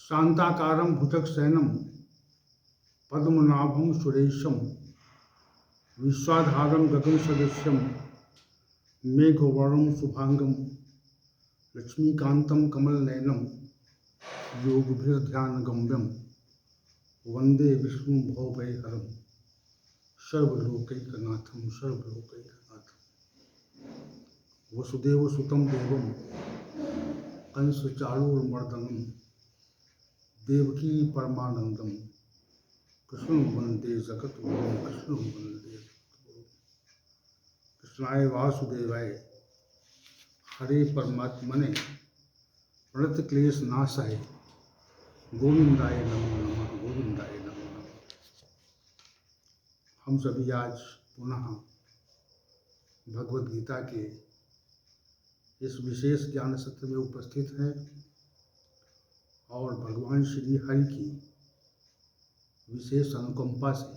शांताकारं भुजगशयनं पद्मनाभं सुरेशं विश्वाधारं गगनसदृशं मेघवर्णं शुभांगं लक्ष्मीकान्तं कमलनयनं योगभिर्ध्यानगम्यं वंदे विष्णु भवभयहरं सर्वलोकैकनाथं वसुदेवसुतं देवं कंसचाणूरमर्दनं देवकी परमानंदम कृष्ण वंदे जगद्गुरुं कृष्ण वंदे जगद्गुरुं। कृष्णाय वासुदेवाय हरे परमात्मने प्रणतक्लेशनाशाय गोविंदाय नमो नमः गोविंदाय नमो नमः। हम सभी आज पुनः भगवद गीता के इस विशेष ज्ञान सत्र में उपस्थित हैं और भगवान श्री हरि की विशेष अनुकंपा से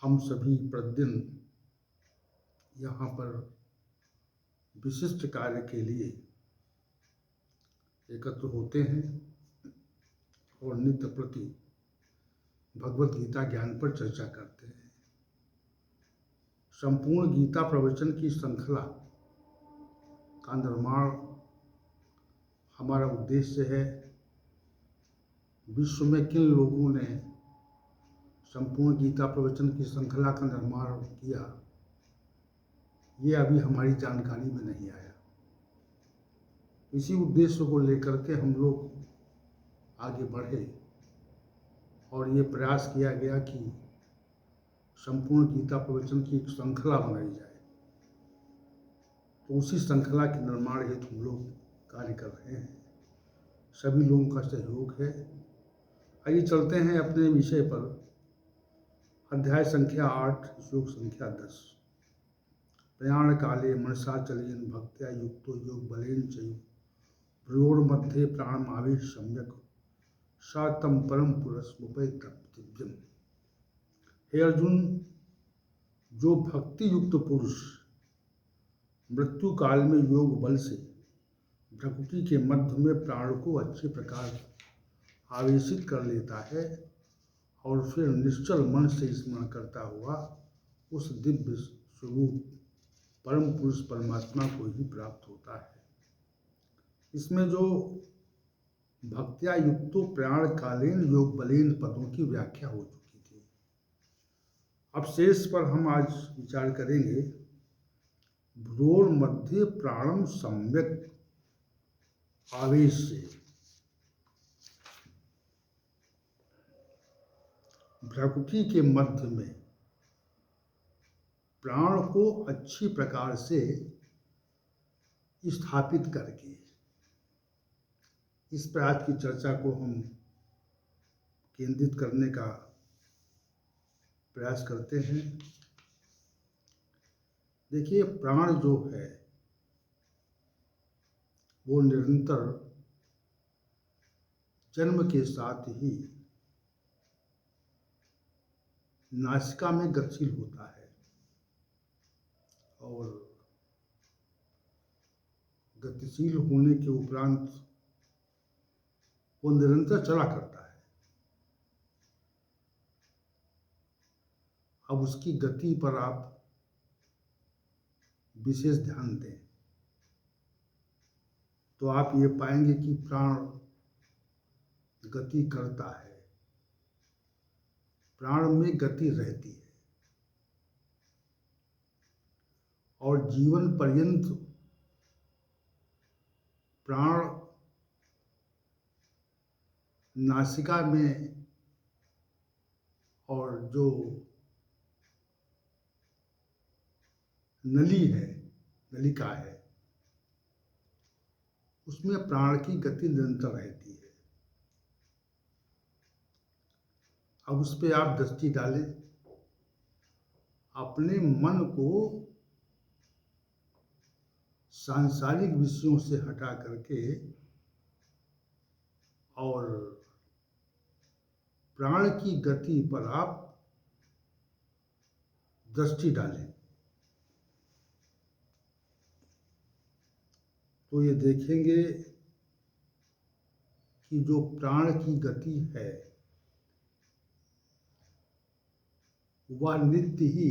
हम सभी प्रतिदिन यहाँ पर विशिष्ट कार्य के लिए एकत्र होते हैं और नित्य प्रति भगवत गीता ज्ञान पर चर्चा करते हैं। संपूर्ण गीता प्रवचन की श्रृंखला का निर्माण हमारा उद्देश्य है। विश्व में किन लोगों ने संपूर्ण गीता प्रवचन की श्रृंखला का निर्माण किया, ये अभी हमारी जानकारी में नहीं आया। इसी उद्देश्य को लेकर के हम लोग आगे बढ़े और ये प्रयास किया गया कि संपूर्ण गीता प्रवचन की एक श्रृंखला बनाई जाए। तो उसी श्रृंखला के निर्माण हेतु हम लोग कार्य कर रहे हैं। सभी लोगों का सहयोग है। आइए चलते हैं अपने विषय पर। अध्याय संख्या 8, श्लोक संख्या 10। प्रयाण काले मनसा चलेन भक्त्या युक्तो योग बलेन चयु प्रयोर्मध्ये प्राणमावेश सम्यक सातम परम पुरुष मुपैतव्यम। हे अर्जुन, जो भक्ति युक्त पुरुष मृत्यु काल में योग बल से प्रकृति के मध्य में प्राण को अच्छे प्रकार आवेशित कर लेता है और फिर निश्चल मन से स्मरण करता हुआ उस दिव्य स्वरूप परम पुरुष परमात्मा को ही प्राप्त होता है। इसमें जो भक्त्या युक्तो प्राण कालीन योग बलीन पदों की व्याख्या हो चुकी थी। अब शेष पर हम आज विचार करेंगे। भ्रूर मध्य प्राणम सम्यक आवेश से। प्रकृति के मध्य में प्राण को अच्छी प्रकार से स्थापित करके इस पर आज की चर्चा को हम केंद्रित करने का प्रयास करते हैं। देखिए, प्राण जो है वो निरंतर जन्म के साथ ही नासिका में गतिशील होता है और गतिशील होने के उपरांत वो निरंतर चला करता है। अब उसकी गति पर आप विशेष ध्यान दें तो आप ये पाएंगे कि प्राण गति करता है, प्राण में गति रहती है और जीवन पर्यंत प्राण नासिका में और जो नली है, नलिका है, उसमें प्राण की गति निरंतर रहती है। अब उस पर आप दृष्टि डालें, अपने मन को सांसारिक विषयों से हटा करके और प्राण की गति पर आप दृष्टि डालें तो ये देखेंगे कि जो प्राण की गति है वह नित्य ही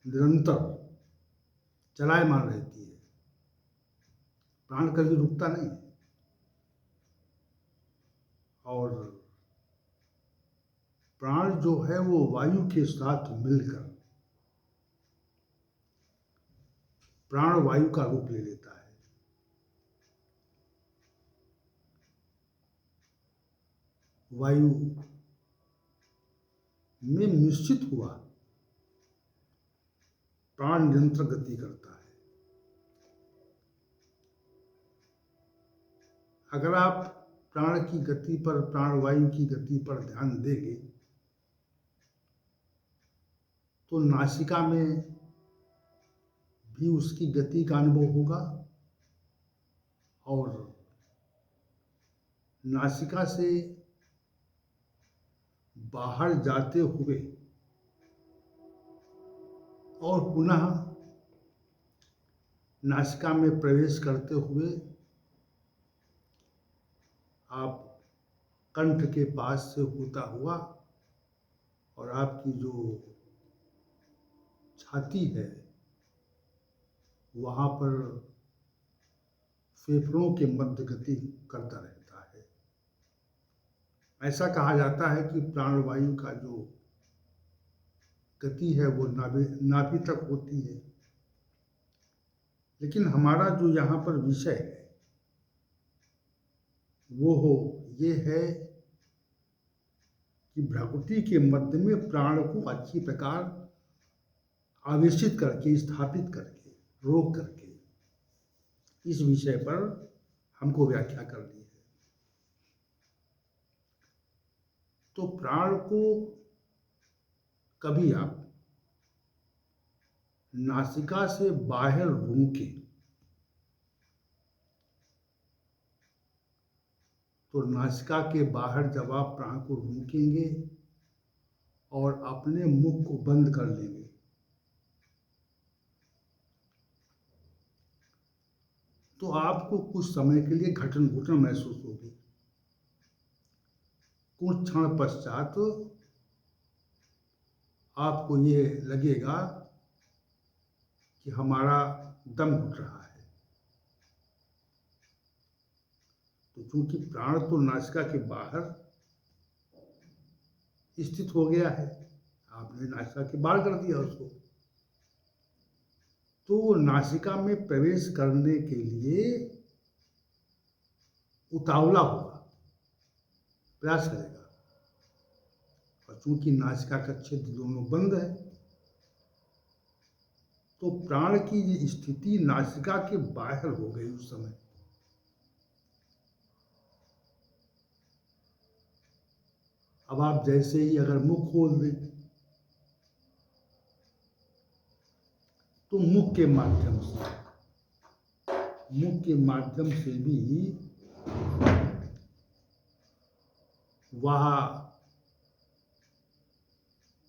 निरंतर चलायमान रहती है, प्राण कभी रुकता नहीं। और प्राण जो है वो वायु के साथ मिलकर प्राण वायु का रूप ले लेता है। वायु में निश्चित हुआ प्राण निरंतर गति करता है। अगर आप प्राण की गति पर, प्राण वायु की गति पर ध्यान देंगे तो नासिका में भी उसकी गति का अनुभव होगा और नासिका से बाहर जाते हुए और पुनः नासिका में प्रवेश करते हुए आप कंठ के पास से होता हुआ और आपकी जो छाती है वहाँ पर फेफड़ों के मध्य गति करता रहता है। ऐसा कहा जाता है कि प्राणवायु का जो गति है वो नाभि तक होती है। लेकिन हमारा जो यहाँ पर विषय है ये है कि भ्राकुटी के मध्य में प्राण को अच्छी प्रकार आवेशित करके, स्थापित करके, रोक करके, इस विषय पर हमको व्याख्या करनी है। तो प्राण को कभी आप नासिका से बाहर रोकें तो नासिका के बाहर जब आप प्राण को रोकेंगे और अपने मुख को बंद कर लेंगे तो आपको कुछ समय के लिए घटन घुटन महसूस होगी। कुछ क्षण पश्चात आपको ये लगेगा कि हमारा दम घुट रहा है। तो चूंकि प्राण तो नासिका के बाहर स्थित हो गया है, आपने नासिका के बाहर कर दिया उसको, तो वो नासिका में प्रवेश करने के लिए उतावला होगा, प्रयास करेगा। और चूंकि नासिका का छिद्र दोनों बंद है तो प्राण की स्थिति नासिका के बाहर हो गई उस समय। अब आप जैसे ही अगर मुख खोल दें तो मुख के माध्यम से भी वह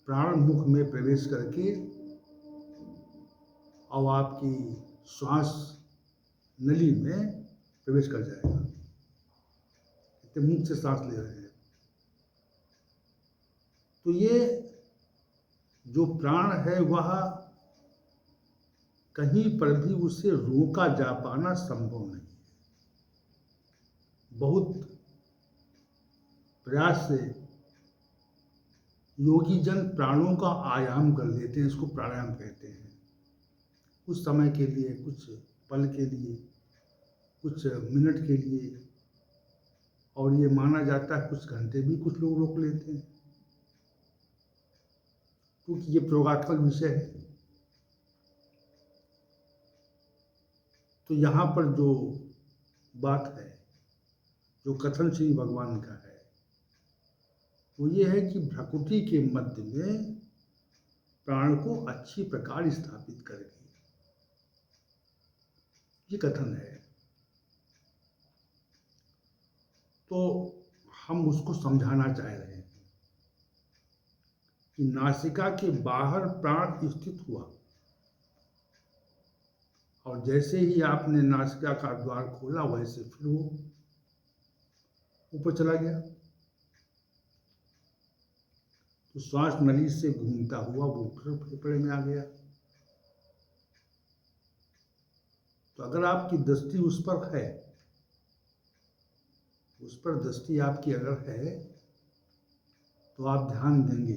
प्राण मुख में प्रवेश करके और आपकी श्वास नली में प्रवेश कर जाएगा। तो मुख से सांस ले रहे हैं तो ये जो प्राण है वह कहीं पर भी उसे रोका जा पाना संभव नहीं है। बहुत प्रयास से योगी जन प्राणों का आयाम कर लेते हैं, इसको प्राणायाम कहते हैं। कुछ समय के लिए, कुछ पल के लिए, कुछ मिनट के लिए, और ये माना जाता है कुछ घंटे भी कुछ लोग रोक लेते हैं, क्योंकि ये प्रयोगात्मक विषय है। तो यहाँ पर जो बात है, जो कथन श्री भगवान का है, वो ये है कि भ्राकुटी के मध्य में प्राण को अच्छी प्रकार स्थापित करेगी, ये कथन है। तो हम उसको समझाना चाह रहे हैं कि नासिका के बाहर प्राण स्थित हुआ और जैसे ही आपने नासिका का द्वार खोला वैसे फिर वो ऊपर चला गया। तो श्वास नली से घूमता हुआ वो फिर फेफड़े में आ गया। तो अगर आपकी दृष्टि उस पर है, उस पर दृष्टि आपकी अगर है, तो आप ध्यान देंगे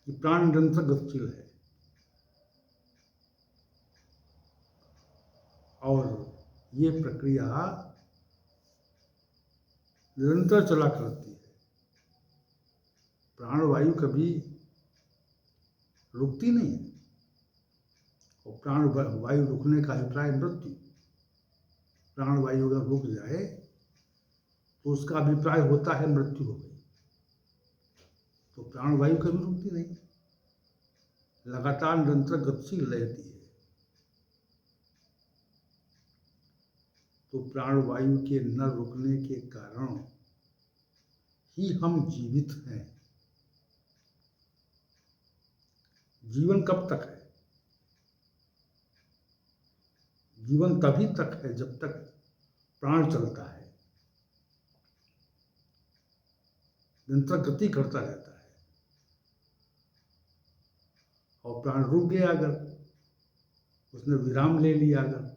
कि प्राण निरंतर गतिशील है और ये प्रक्रिया निरंतर चला करती है। प्राणवायु कभी रुकती नहीं है, और प्राणवायु रुकने का अभिप्राय मृत्यु। प्राणवायु अगर रुक जाए तो उसका अभिप्राय होता है मृत्यु हो गई। तो प्राणवायु कभी रुकती नहीं, लगातार निरंतर गतिशील रहती है। तो प्राणवायु के न रुकने के कारण ही हम जीवित हैं। जीवन कब तक है? जीवन तभी तक है जब तक प्राण चलता है, निरंतर गति करता रहता है। और प्राण रुक गया अगर, उसने विराम ले लिया अगर,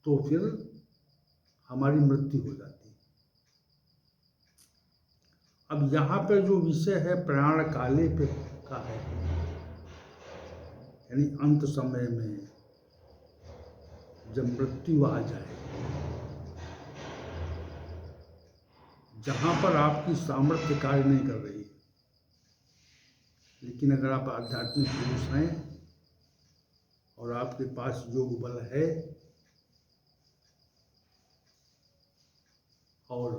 तो फिर हमारी मृत्यु हो जाती है। अब यहाँ पे जो विषय है प्राण काले पे का है, यानी अंत समय में जब मृत्यु आ जाए, जहाँ पर आपकी सामर्थ्य कार्य नहीं कर रही है, लेकिन अगर आप आध्यात्मिक पुरुष हैं और आपके पास योग बल है और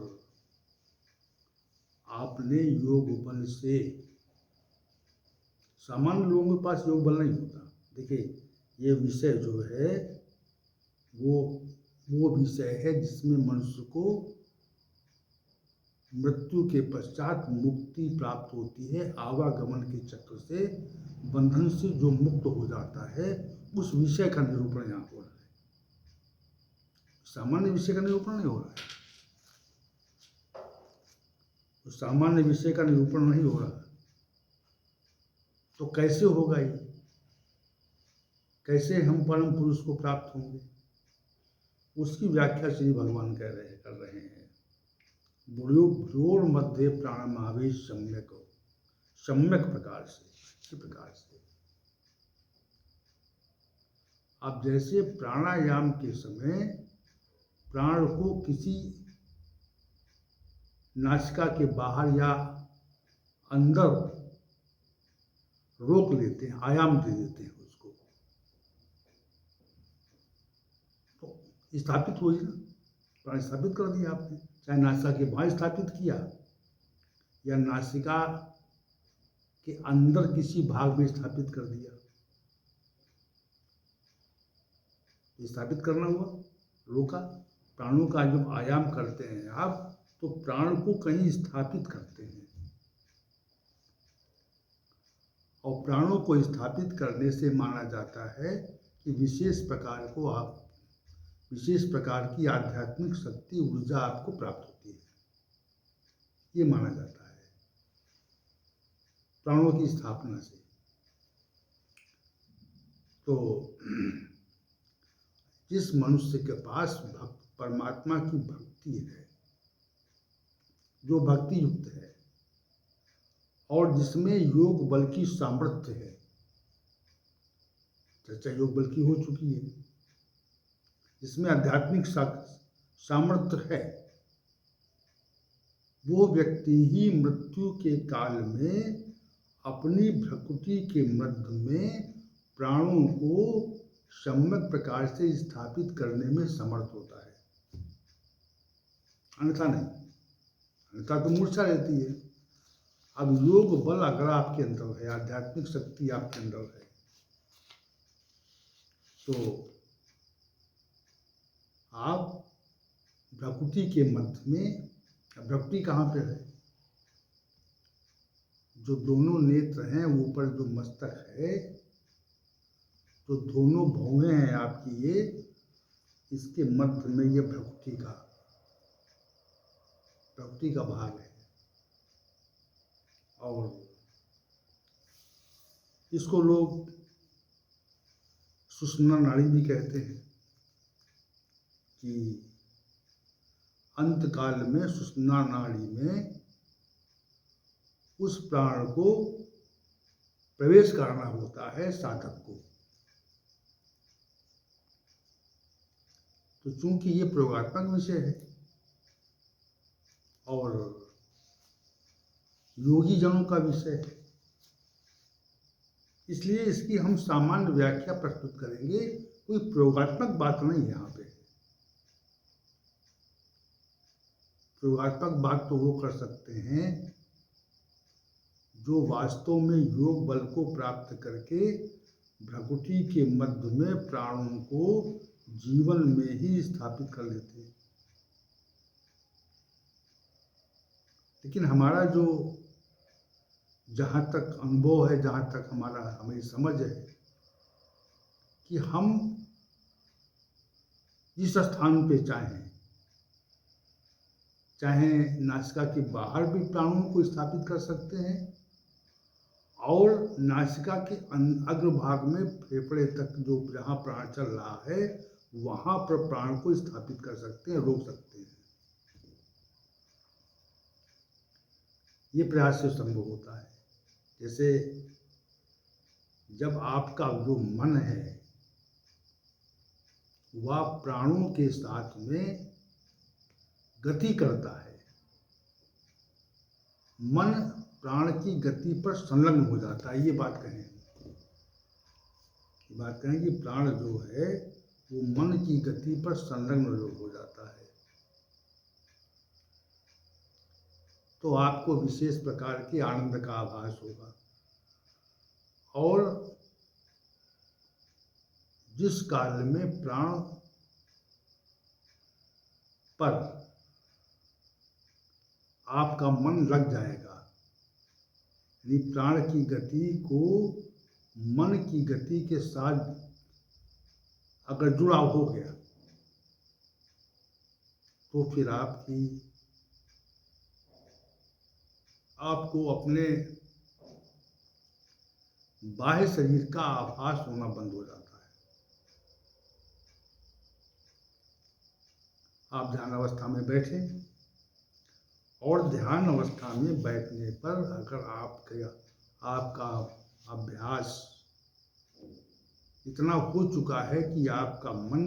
आपने योग बल से, सामान्य लोगों के पास योग बल नहीं होता। देखिए, ये विषय जो है वो विषय है जिसमें मनुष्य को मृत्यु के पश्चात मुक्ति प्राप्त होती है। आवागमन के चक्र से, बंधन से जो मुक्त हो जाता है, उस विषय का निरूपण यहाँ हो रहा है। सामान्य विषय का निरूपण नहीं हो रहा है, उस सामान्य विषय का निरूपण नहीं हो रहा। तो कैसे होगा ये? कैसे हम परम पुरुष को प्राप्त होंगे? उसकी व्याख्या श्री भगवान कर रहे हैं। भ्योर मध्य प्राणमावेश सम्यक प्रकार से, इसी प्रकार से। अब जैसे प्राणायाम के समय प्राण को किसी नासिका के बाहर या अंदर रोक लेते हैं, आयाम दे देते हैं उसको, तो स्थापित हुई ना, प्राण स्थापित कर दिया आपने। चाहे नासिका के बाहर स्थापित किया या नासिका के अंदर किसी भाग में स्थापित कर दिया, स्थापित करना हुआ, रोका। प्राणों का जब आयाम करते हैं आप, तो प्राण को कहीं स्थापित करते हैं, और प्राणों को स्थापित करने से माना जाता है कि विशेष प्रकार की आध्यात्मिक शक्ति, ऊर्जा आपको प्राप्त होती है, ये माना जाता है प्राणों की स्थापना से। तो जिस मनुष्य के पास परमात्मा की भक्ति है, जो भक्ति युक्त है और जिसमें योग बल की सामर्थ्य है, चर्चा योग बल की हो चुकी है, जिसमें आध्यात्मिक सामर्थ्य है, वो व्यक्ति ही मृत्यु के काल में अपनी भ्रकुटी के मध्य में प्राणों को सम्यक प्रकार से स्थापित करने में समर्थ होता है, अन्यथा नहीं। अन्यथा तो मूर्छा रहती है। अब योग बल अगर आपके अंदर है, आध्यात्मिक शक्ति आपके अंदर है, तो आप भ्रकुटी के मध्य में, भ्रकुटी कहाँ पे है? जो दोनों नेत्र हैं, ऊपर जो मस्तक है, जो दोनों भौहें हैं आपकी ये, इसके मध्य में ये प्रकृति का भाग है। और इसको लोग सुषुम्ना नाड़ी भी कहते हैं कि अंत काल में सुषुम्ना नाड़ी में उस प्राण को प्रवेश करना होता है साधक को। तो चूंकि ये प्रयोगात्मक विषय है और योगी जनों का विषय है, इसलिए इसकी हम सामान्य व्याख्या प्रस्तुत करेंगे। कोई प्रयोगात्मक बात नहीं है यहाँ पे। प्रयोगात्मक बात तो वो कर सकते हैं जो वास्तव में योग बल को प्राप्त करके भ्रकुटी के मध्य में प्राणों को जीवन में ही स्थापित कर लेते हैं। लेकिन हमारा जो जहाँ तक अनुभव है, जहाँ तक हमारी समझ है कि हम जिस स्थान पे चाहे नासिका के बाहर भी प्राणों को स्थापित कर सकते हैं और नासिका के अग्रभाग में फेफड़े तक जो जहाँ प्राण चल रहा है वहाँ पर प्राण को स्थापित कर सकते हैं, रोक सकते हैं। ये प्रयास से संभव होता है। जैसे जब आपका जो मन है वह प्राणों के साथ में गति करता है, मन प्राण की गति पर संलग्न हो जाता है। ये बात कहें कि प्राण जो है वो मन की गति पर संलग्न हो जाता है, तो आपको विशेष प्रकार के आनंद का आभास होगा। और जिस काल में प्राण पर आपका मन लग जाएगा, यानी प्राण की गति को मन की गति के साथ अगर जुड़ाव हो गया तो फिर आपको अपने बाह्य शरीर का आभास होना बंद हो जाता है। आप ध्यान अवस्था में बैठे और ध्यान अवस्था में बैठने पर अगर आपका अभ्यास इतना हो चुका है कि आपका मन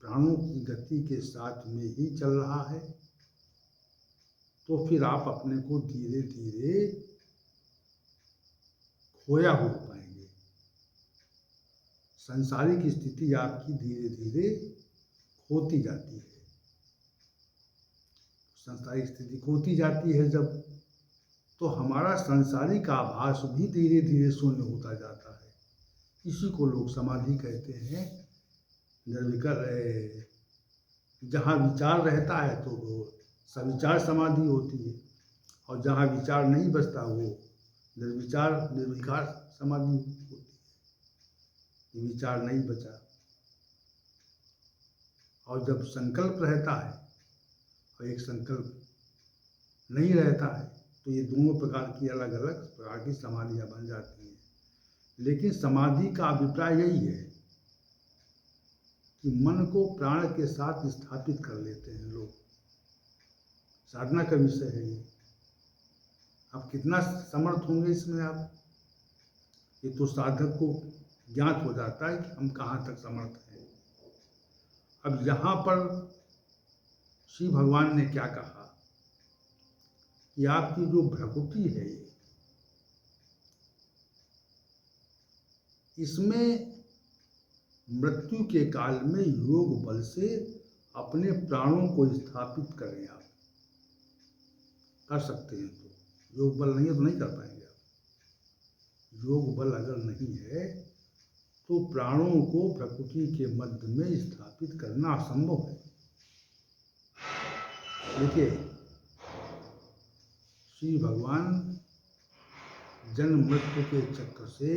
प्राणों की गति के साथ में ही चल रहा है, तो फिर आप अपने को धीरे धीरे खोया हो पाएंगे। सांसारिक स्थिति आपकी धीरे धीरे खोती जाती है। सांसारिक स्थिति खोती जाती है जब, तो हमारा सांसारिक आभास भी धीरे धीरे शून्य होता जाता है। इसी को लोग समाधि कहते हैं। निर्विकल्प जहाँ विचार रहता है तो वो सविचार समाधि होती है, और जहाँ विचार नहीं बचता वो निर्विकार समाधि होती है। विचार नहीं बचा और जब संकल्प रहता है और एक संकल्प नहीं रहता है, तो ये दोनों प्रकार की अलग अलग प्रकार की समाधियाँ बन जाती हैं। लेकिन समाधि का अभिप्राय यही है कि मन को प्राण के साथ स्थापित कर लेते हैं लोग। साधना का विषय है ये। आप कितना समर्थ होंगे इसमें ये तो साधक को ज्ञात हो जाता है कि हम कहाँ तक समर्थ हैं। अब यहाँ पर श्री भगवान ने क्या कहा कि आपकी जो भ्रकुटी है इसमें मृत्यु के काल में योग बल से अपने प्राणों को स्थापित करें। आप कर सकते हैं, तो योग बल नहीं है तो नहीं कर पाएंगे आप। योग बल अगर नहीं है तो प्राणों को प्रकृति के मध्य में स्थापित करना असंभव है। देखिए, श्री भगवान जन्म मृत्यु के चक्र से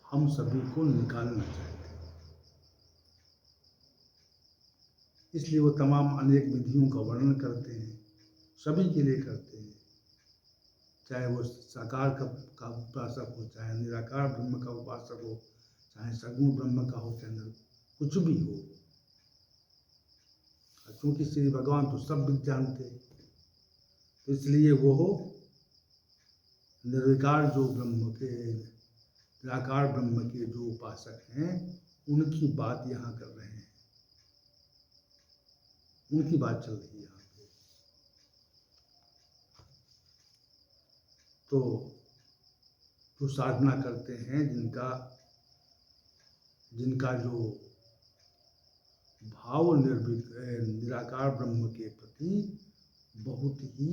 हम सभी को निकालना चाहिए। इसलिए वो तमाम अनेक विधियों का वर्णन करते हैं, सभी के लिए करते हैं, चाहे वो साकार का उपासक हो, चाहे निराकार ब्रह्म का उपासक हो, चाहे सगुण ब्रह्म का हो, चाहे कुछ भी हो। क्योंकि श्री भगवान तो सब विद्या जानते, तो इसलिए वो निर्विकार जो ब्रह्म के, निराकार ब्रह्म के जो उपासक हैं, उनकी बात यहाँ कर रहे हैं, उनकी बात चल रही है यहाँ पे। तो जो साधना करते हैं, जिनका जो भाव निराकार ब्रह्म के प्रति बहुत ही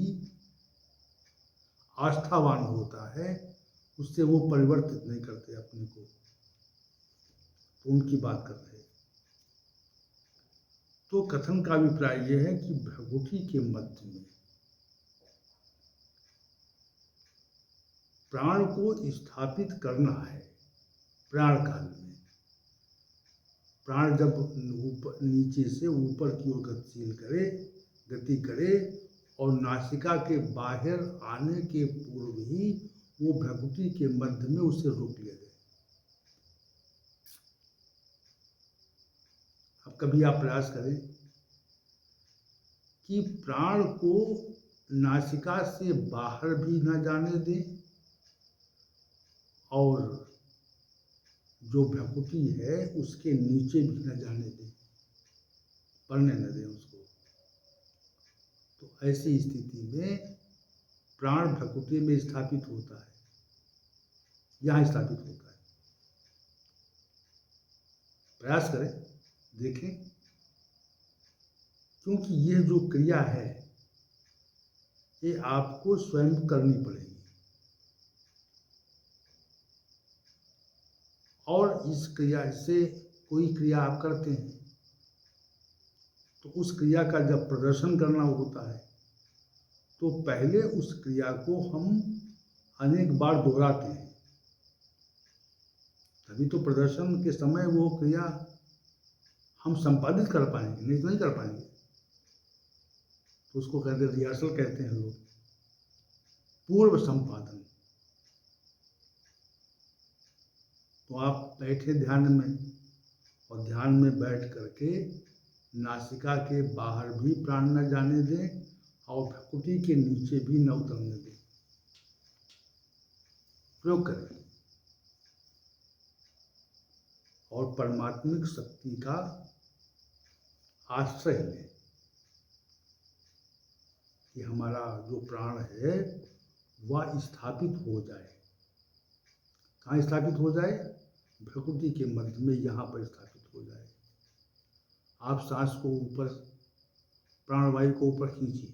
आस्थावान होता है, उससे वो परिवर्तित नहीं करते अपने को, तो उनकी बात कर रहे हैं। तो कथन का अभिप्राय यह है कि भ्रगुटी के मध्य में प्राण को स्थापित करना है। प्राण काल में प्राण जब नीचे से ऊपर की ओर गति करे और नासिका के बाहर आने के पूर्व ही वो भ्रगुटी के मध्य में उसे रोक लिया जाए। अब कभी आप प्रयास करें कि प्राण को नासिका से बाहर भी न जाने दें और जो भ्रगुटी है उसके नीचे भी न जाने दें, पड़ने न दें उसको। तो ऐसी स्थिति में प्राण भ्रगुटी में स्थापित होता है, यहाँ स्थापित होता है। प्रयास करें, देखें, क्योंकि यह जो क्रिया है ये आपको स्वयं करनी पड़ेगी, और इस क्रिया से कोई क्रिया आप करते हैं तो उस क्रिया का जब प्रदर्शन करना होता है तो पहले उस क्रिया को हम अनेक बार दोहराते हैं, तभी तो प्रदर्शन के समय वो क्रिया हम संपादित कर पाएंगे, नहीं तो नहीं कर पाएंगे। तो उसको कहते हैं रिहर्सल, कहते हैं लोग, पूर्व संपादन। तो आप बैठे ध्यान में, और ध्यान में बैठ करके नासिका के बाहर भी प्राण न जाने दें और भ्रकुटी के नीचे भी न उतरने दें। प्रयोग करें और परमात्मिक शक्ति का आश्रय लें कि हमारा जो प्राण है वह स्थापित हो जाए। कहाँ स्थापित हो जाए? भ्रकुटी के मध्य में, यहाँ पर स्थापित हो जाए। आप सांस को ऊपर, प्राणवायु को ऊपर खींचिए,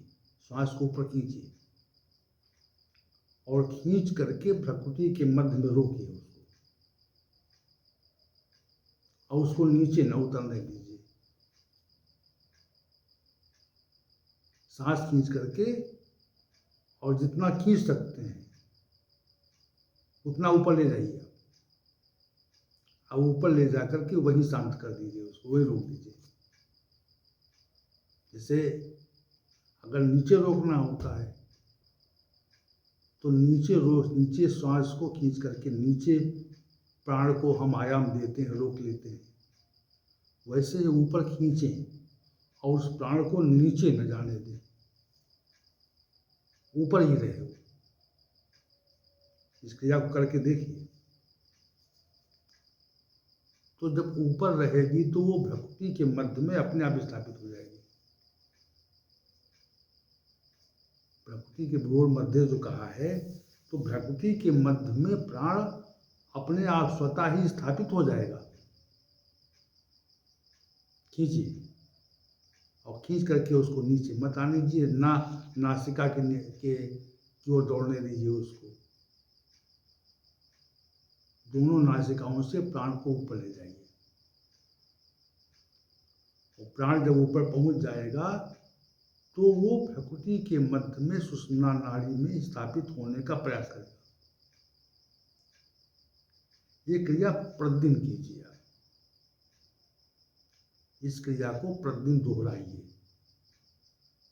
सांस को ऊपर खींचिए और खींच करके भ्रकुटी के मध्य में रोकिए उसको, और उसको नीचे न उतरने दीजिए। सांस खींच करके, और जितना खींच सकते हैं उतना ऊपर ले जाइए। अब ऊपर ले जाकर के वही शांत कर दीजिए उसको, वही रोक दीजिए। जैसे अगर नीचे रोकना होता है तो नीचे श्वास को खींच करके नीचे प्राण को हम आयाम देते हैं, रोक लेते हैं। वैसे ही ऊपर खींचें और उस प्राण को नीचे न जाने दें, ऊपर ही रहे वो। इस क्रिया को करके देखिए। तो जब ऊपर रहेगी तो वो भ्रकुटी के मध्य में अपने आप स्थापित हो जाएगी। भ्रकुटी के भ्रूण मध्य जो कहा है, तो भ्रकुटी के मध्य में प्राण अपने आप स्वतः ही स्थापित हो जाएगा। खींचिए और खींच करके उसको नीचे मत आने दीजिए, ना नासिका की ओर दौड़ने दीजिए उसको। दोनों नासिकाओं से प्राण को ऊपर ले जाइए, और प्राण जब ऊपर पहुंच जाएगा तो वो भ्रकुटी के मध्य में सुषुम्ना नाड़ी में स्थापित होने का प्रयास करेगा। ये क्रिया प्रतिदिन कीजिए आप। इस क्रिया को प्रतिदिन दोहराइए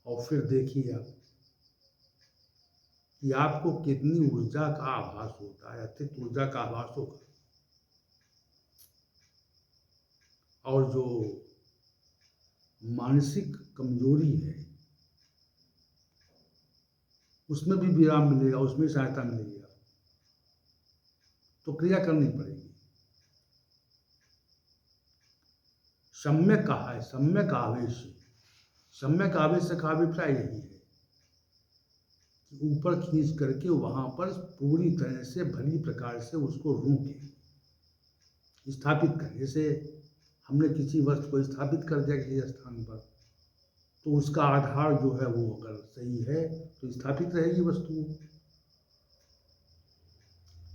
और फिर देखिए आप कि आपको कितनी ऊर्जा का आभास होता है, अतिरिक्त ऊर्जा का आभास होगा। और जो मानसिक कमजोरी है उसमें भी विराम मिलेगा, उसमें सहायता मिलेगी। तो क्रिया करनी पड़ेगी। सम्यक कहा है, सम्यक आवेश। सम्यक आवेश का अभिप्राय यही है कि ऊपर खींच करके वहां पर पूरी तरह से भली प्रकार से उसको रोकें, स्थापित करें। जैसे हमने किसी वस्तु को स्थापित कर दिया किसी स्थान पर, तो उसका आधार जो है वो अगर सही है तो स्थापित रहेगी वस्तु।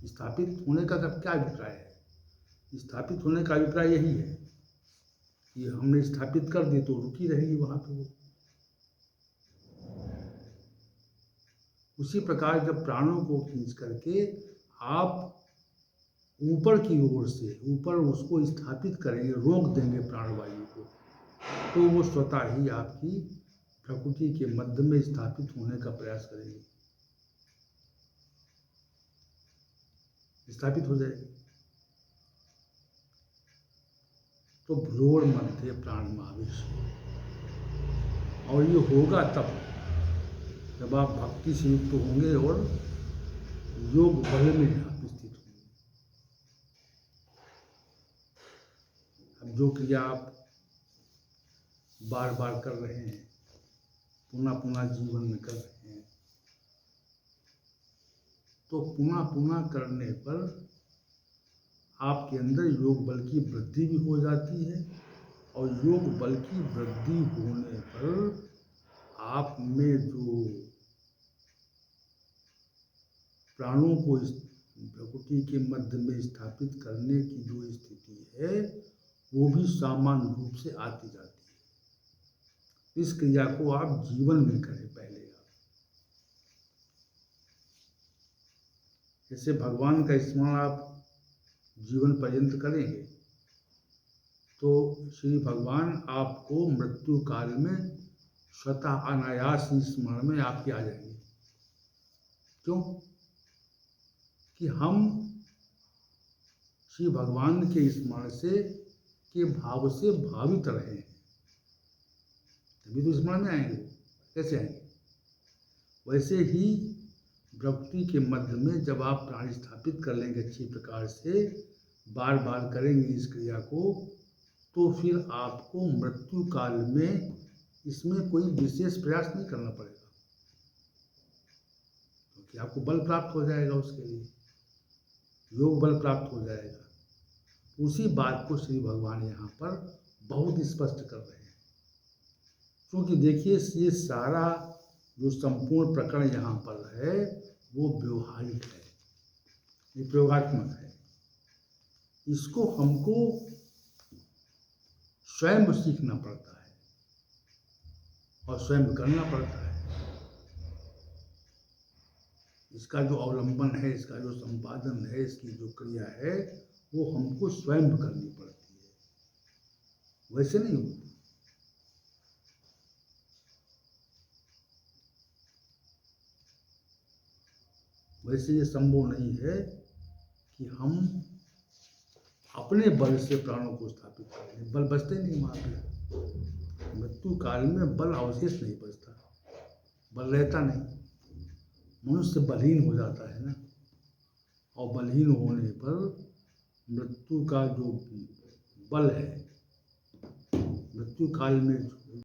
स्थापित होने का क्या अभिप्राय है? स्थापित होने का अभिप्राय यही है कि हमने स्थापित कर दी तो रुकी रहेगी वहां पे वो। उसी प्रकार जब प्राणों को खींच करके आप ऊपर की ओर से ऊपर उसको स्थापित करेंगे, रोक देंगे प्राणवायु को, तो वो स्वतः ही आपकी प्रकृति के मध्य में स्थापित होने का प्रयास करेगी, स्थापित हो जाएगी। तो भ्रूण मध्य प्राणमावेश, और ये होगा तब जब आप भक्ति से युक्त होंगे और योग बल में आप स्थित होंगे। अब जो क्रिया आप बार बार कर रहे हैं, पुनः पुनः जीवन में कर रहे हैं, तो पुनः पुनः करने पर आपके अंदर योग बल की वृद्धि भी हो जाती है, और योग बल की वृद्धि होने पर आप में जो प्राणों को प्रकृति के मध्य में स्थापित करने की जो स्थिति है वो भी सामान्य रूप से आती जाती है। इस क्रिया को आप जीवन में करें पहले। जैसे भगवान का स्मरण आप जीवन पर्यंत करेंगे तो श्री भगवान आपको मृत्यु काल में स्वतः अनायास स्मरण में आपके आ जाएंगे। क्यों? कि हम श्री भगवान के स्मरण से के भाव से भावित रहे हैं, तभी तो स्मरण में आएंगे। कैसे आएंगे? वैसे ही प्रकृति के मध्य में जब आप प्राण स्थापित कर लेंगे अच्छी प्रकार से, बार बार करेंगे इस क्रिया को, तो फिर आपको मृत्यु काल में इसमें कोई विशेष प्रयास नहीं करना पड़ेगा, क्योंकि आपको बल प्राप्त हो जाएगा, उसके लिए योग बल प्राप्त हो जाएगा। उसी बात को श्री भगवान यहाँ पर बहुत स्पष्ट कर रहे हैं। क्योंकि देखिए ये सारा जो संपूर्ण प्रकरण यहाँ पर है वो व्यवहारिक है, ये प्रयोगात्मक है। इसको हमको स्वयं सीखना पड़ता है और स्वयं करना पड़ता है। इसका जो अवलंबन है, इसका जो संपादन है, इसकी जो क्रिया है वो हमको स्वयं करनी पड़ती है, वैसे नहीं होती। वैसे ये संभव नहीं है कि हम अपने बल से प्राणों को स्थापित करें। बल बचते नहीं वहाँ पे। मृत्यु काल में बल अवशेष नहीं बचता, बल रहता नहीं। मनुष्य बलहीन हो जाता है ना, और बलहीन होने पर मृत्यु का जो बल है, मृत्यु काल में